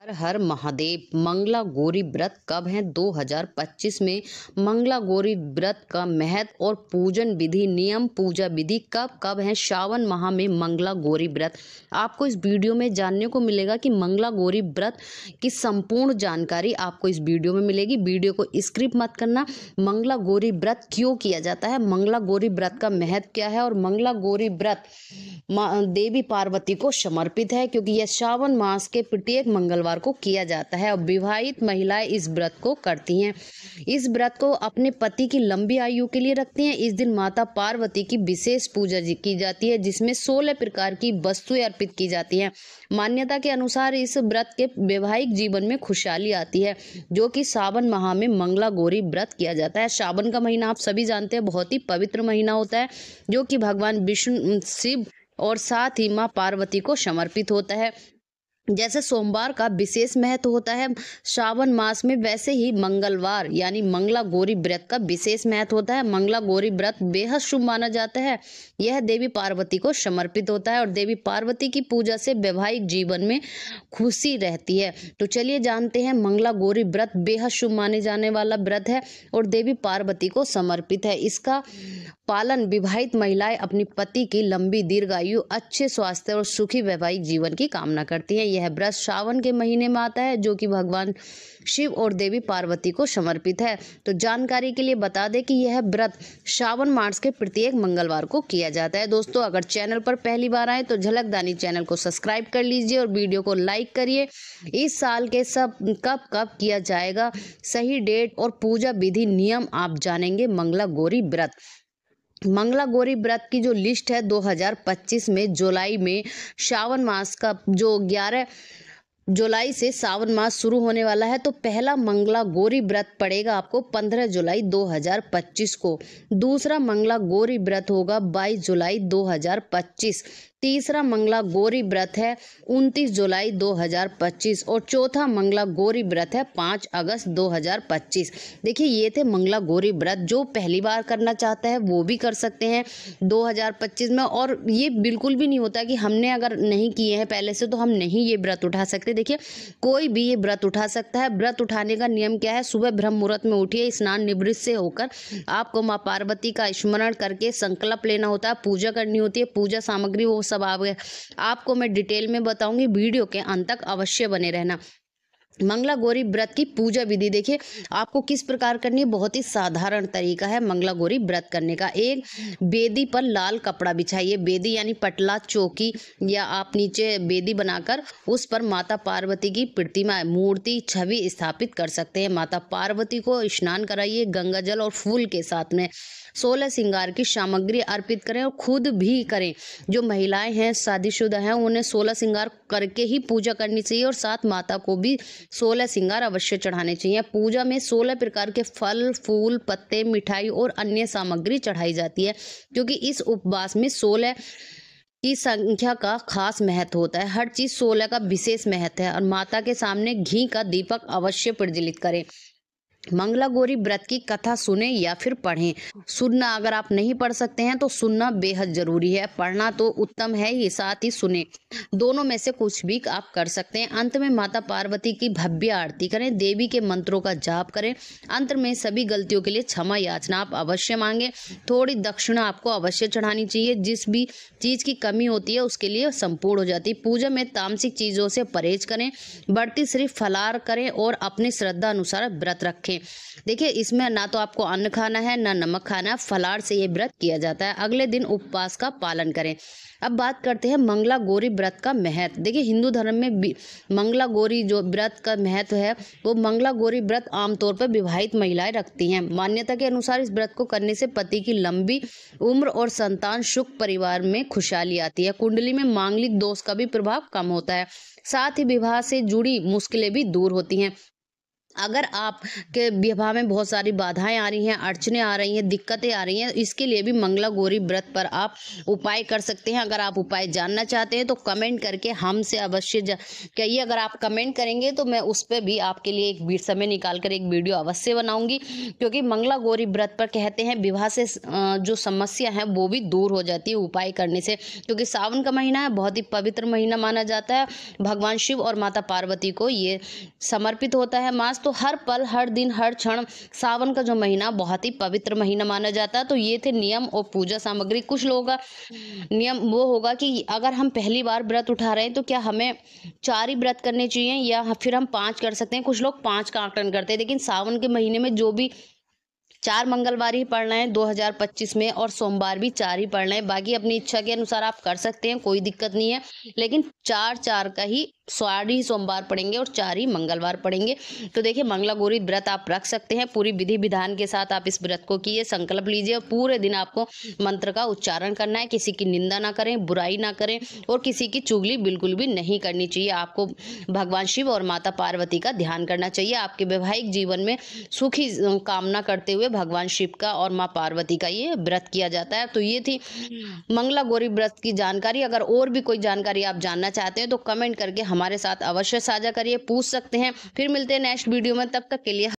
हर हर महादेव। मंगला गौरी व्रत कब है? 2025 में मंगला गौरी व्रत का महत्व और पूजन विधि, नियम, पूजा विधि कब कब है? श्रावण माह में मंगला गौरी व्रत। आपको इस वीडियो में जानने को मिलेगा कि मंगला गौरी व्रत की संपूर्ण जानकारी आपको इस वीडियो में मिलेगी। वीडियो को स्किप मत करना। मंगला गौरी व्रत क्यों किया जाता है, मंगला गौरी व्रत का महत्व क्या है, और मंगला गौरी व्रत देवी पार्वती को समर्पित है क्योंकि यह श्रावण मास के प्रत्येक मंगलवार को किया जाता है और विवाहित महिलाएं इस व्रत को करती हैं। इस व्रत को अपने पति की लंबी आयु के लिए रखती हैं। इस दिन माता पार्वती की विशेष पूजा की जाती है जिसमें 16 प्रकार की वस्तुएं अर्पित की जाती हैं। मान्यता के अनुसार इस व्रत के वैवाहिक जीवन में खुशहाली आती है, जो कि सावन माह में मंगला गौरी व्रत किया जाता है। सावन का महीना आप सभी जानते हैं बहुत ही पवित्र महीना होता है, जो कि भगवान विष्णु, शिव और साथ ही माँ पार्वती को समर्पित होता है। जैसे सोमवार का विशेष महत्व होता है श्रावण मास में, वैसे ही मंगलवार यानी मंगला गौरी व्रत का विशेष महत्व होता है। मंगला गौरी व्रत बेहद शुभ माना जाता है। यह देवी पार्वती को समर्पित होता है और देवी पार्वती की पूजा से वैवाहिक जीवन में खुशी रहती है। तो चलिए जानते हैं, मंगला गौरी व्रत बेहद शुभ माने जाने वाला व्रत है और देवी पार्वती को समर्पित है। इसका पालन विवाहित महिलाएं अपनी पति की लंबी दीर्घायु, अच्छे स्वास्थ्य और सुखी वैवाहिक जीवन की कामना करती हैं। यह व्रत श्रावण के महीने में आता है, जो कि भगवान शिव और देवी पार्वती को समर्पित है। तो जानकारी के लिए बता दें कि यह व्रत श्रावण मास के प्रत्येक मंगलवार को किया जाता है। दोस्तों, अगर चैनल पर पहली बार आए तो झलकदानी चैनल को सब्सक्राइब कर लीजिए और वीडियो को लाइक करिए। इस साल के सब कब कब किया जाएगा, सही डेट और पूजा विधि नियम आप जानेंगे। मंगला गौरी व्रत, मंगला गौरी व्रत की जो लिस्ट है 2025 में जुलाई में श्रावण मास का जो 11 जुलाई से सावन मास शुरू होने वाला है, तो पहला मंगला गौरी व्रत पड़ेगा आपको 15 जुलाई 2025 को। दूसरा मंगला गौरी व्रत होगा 22 जुलाई 2025। तीसरा मंगला गौरी व्रत है 29 जुलाई 2025 और चौथा मंगला गौरी व्रत है 5 अगस्त 2025। देखिए, ये थे मंगला गौरी व्रत। जो पहली बार करना चाहता है वो भी कर सकते हैं 2025 में। और ये बिल्कुल भी नहीं होता कि हमने अगर नहीं किए हैं पहले से तो हम नहीं ये व्रत उठा सकते। देखिए, कोई भी ये व्रत उठा सकता है। व्रत उठाने का नियम क्या है? सुबह ब्रह्म मुहूर्त में उठिए, स्नान निवृत्त से होकर आपको माँ पार्वती का स्मरण करके संकल्प लेना होता है, पूजा करनी होती है। पूजा सामग्री वो सब आपको मैं डिटेल में बताऊंगी। वीडियो के अंत तक अवश्य बने रहना। मंगला गौरी व्रत की पूजा विधि देखिए आपको किस प्रकार करनी है। बहुत ही साधारण तरीका है मंगला गौरी व्रत करने का। एक बेदी पर लाल कपड़ा बिछाइए। बेदी यानी पटला, चौकी, या आप नीचे बेदी बनाकर उस पर माता पार्वती की प्रतिमा, मूर्ति, छवि स्थापित कर सकते हैं। माता पार्वती को स्नान कराइए गंगा जल और फूल के साथ में। 16 श्रृंगार की सामग्री अर्पित करें और खुद भी करें। जो महिलाएं हैं, शादीशुदा हैं, उन्हें 16 श्रृंगार करके ही पूजा करनी चाहिए और साथ माता को भी 16 श्रृंगार अवश्य चढ़ाने चाहिए। पूजा में 16 प्रकार के फल, फूल, पत्ते, मिठाई और अन्य सामग्री चढ़ाई जाती है क्योंकि इस उपवास में 16 की संख्या का खास महत्व होता है। हर चीज 16 का विशेष महत्व है। और माता के सामने घी का दीपक अवश्य प्रज्वलित करें। मंगला गौरी व्रत की कथा सुने या फिर पढ़ें। सुनना, अगर आप नहीं पढ़ सकते हैं तो सुनना बेहद जरूरी है। पढ़ना तो उत्तम है ही, साथ ही सुने, दोनों में से कुछ भी आप कर सकते हैं। अंत में माता पार्वती की भव्य आरती करें, देवी के मंत्रों का जाप करें। अंत में सभी गलतियों के लिए क्षमा याचना आप अवश्य मांगे। थोड़ी दक्षिणा आपको अवश्य चढ़ानी चाहिए। जिस भी चीज की कमी होती है उसके लिए संपूर्ण हो जाती है। पूजा में तामसिक चीजों से परहेज करें। बढ़ती सिर्फ फलाहार करें और अपनी श्रद्धा अनुसार व्रत रखें। देखिए, इसमें ना तो आपको अन्न खाना है ना नमक खाना है। फलाहार से ये व्रत किया जाता है। अगले दिन उपवास का पालन करें। अब बात करते हैं मंगला गौरी व्रत का महत्व। देखिए, हिंदू धर्म में मंगला गौरी जो व्रत का महत्व है, वो मंगला गौरी व्रत आमतौर पर विवाहित महिलाएं रखती हैं। मान्यता के अनुसार इस व्रत को करने से पति की लंबी उम्र और संतान सुख, परिवार में खुशहाली आती है। कुंडली में मांगलिक दोष का भी प्रभाव कम होता है। साथ ही विवाह से जुड़ी मुश्किलें भी दूर होती हैं। अगर आपके विवाह में बहुत सारी बाधाएं आ रही हैं, अड़चनें आ रही हैं, दिक्कतें आ रही हैं, इसके लिए भी मंगला गौरी व्रत पर आप उपाय कर सकते हैं। अगर आप उपाय जानना चाहते हैं तो कमेंट करके हमसे अवश्य कहिए। अगर आप कमेंट करेंगे तो मैं उस पर भी आपके लिए एक समय निकाल कर एक वीडियो अवश्य बनाऊंगी, क्योंकि मंगला गौरी व्रत पर कहते हैं विवाह से जो समस्या है वो भी दूर हो जाती है उपाय करने से, क्योंकि सावन का महीना है, बहुत ही पवित्र महीना माना जाता है। भगवान शिव और माता पार्वती को ये समर्पित होता है मास। तो हर पल, हर दिन, हर क्षण सावन का जो महीना बहुत ही पवित्र महीना माना जाता है। तो ये थे नियम और पूजा सामग्री। कुछ लोगों का नियम वो होगा कि अगर हम पहली बार व्रत उठा रहे हैं तो क्या हमें 4 ही व्रत करने चाहिए या फिर हम 5 कर सकते हैं। कुछ लोग 5 का आकलन करते हैं, लेकिन सावन के महीने में जो भी 4 मंगलवार ही पढ़ना है 2025 में, और सोमवार भी 4 ही पढ़ना है। बाकी अपनी इच्छा के अनुसार आप कर सकते हैं, कोई दिक्कत नहीं है, लेकिन 4 का ही 4 ही सोमवार पढ़ेंगे और 4 ही मंगलवार पढ़ेंगे। तो देखिए, मंगला गौरी व्रत आप रख सकते हैं। पूरी विधि विधान के साथ आप इस व्रत को कीजिए, संकल्प लीजिए और पूरे दिन आपको मंत्र का उच्चारण करना है। किसी की निंदा ना करें, बुराई ना करें और किसी की चुगली बिल्कुल भी नहीं करनी चाहिए। आपको भगवान शिव और माता पार्वती का ध्यान करना चाहिए। आपके वैवाहिक जीवन में सुखी कामना करते हुए भगवान शिव का और माँ पार्वती का ये व्रत किया जाता है। तो ये थी मंगला गौरी व्रत की जानकारी। अगर और भी कोई जानकारी आप जानना चाहते हैं तो कमेंट करके हमारे साथ अवश्य साझा करिए, पूछ सकते हैं। फिर मिलते हैं नेक्स्ट वीडियो में, तब तक के लिए